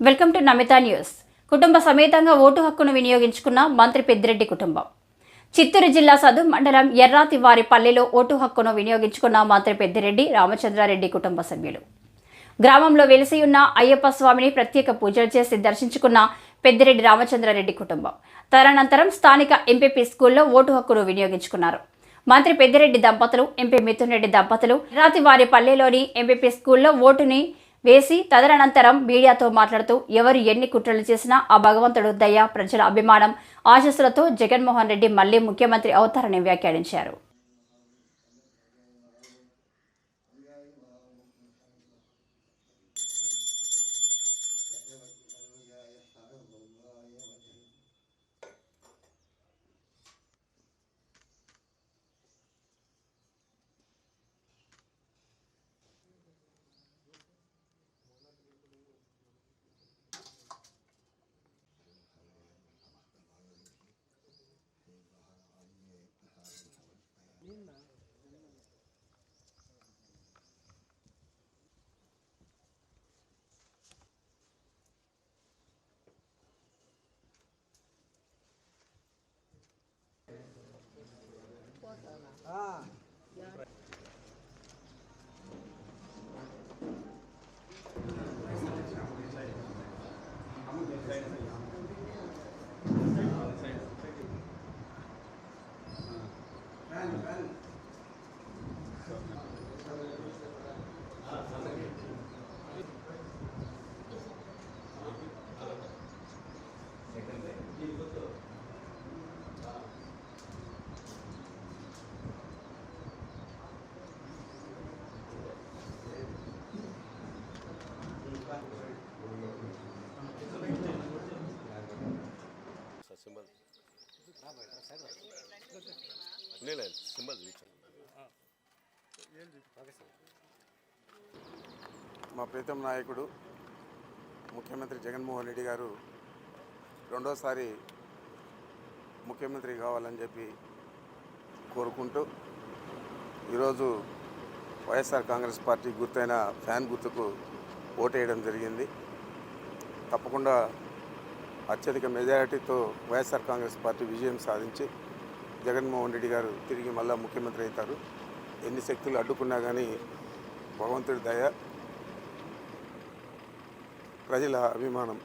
Welcome to Namita news. కుటుంబ సమేతంగా vote హక్కును వినియోగించుకున్న మంత్రి పెద్దిరెడ్డి కుటుంబం. చిత్తూరు జిల్లా సదుం మండలం ఎర్రాతి వారి పల్లెలో ఓటు హక్కును వినియోగించుకున్న మంత్రి పెద్దిరెడ్డి రామచంద్రారెడ్డి కుటుంబ సభ్యులు. గ్రామంలో వెలిసి ఉన్న అయ్యప్ప స్వామిని ప్రత్యేక పూజలు చేసి దర్శించుకున్న పెద్దిరెడ్డి రామచంద్రారెడ్డి కుటుంబం తదనంతరం స్థానిక ఎంపీపీ స్కూల్లో ఓటు హక్కును వినియోగించుకున్నారు. మంత్రి పెద్దిరెడ్డి దంపతులు, ఎంపీ మిథున్ రెడ్డి దంపతులు ఎర్రాతి వారి పల్లెలోని ఎంపీపీ స్కూల్లో ఓటుని వేసి తదనంతరం మీడియాతో మాట్లాడుతూ ఎవరు ఎన్ని కుట్రలు చేసినా ఆ భగవంతుడు దయ, ప్రజల అభిమానం, ఆశీస్సులతో జగన్మోహన్ రెడ్డి మళ్లీ ముఖ్యమంత్రి అవుతారని వ్యాఖ్యానించారు. మా ప్రీతం నాయకుడు ముఖ్యమంత్రి జగన్మోహన్ రెడ్డి గారు రెండోసారి ముఖ్యమంత్రి కావాలని చెప్పి కోరుకుంటూ ఈరోజు వైఎస్ఆర్ కాంగ్రెస్ పార్టీ గుర్తైన ఫ్యాన్ గుర్తుకు ఓటేయడం జరిగింది. తప్పకుండా అత్యధిక మెజారిటీతో వైఎస్ఆర్ కాంగ్రెస్ పార్టీ విజయం సాధించి జగన్మోహన్ రెడ్డి గారు తిరిగి మళ్ళా ముఖ్యమంత్రి అవుతారు. ఎన్ని శక్తులు అడ్డుకున్నా కానీ భగవంతుడి దయ, ప్రజల అభిమానం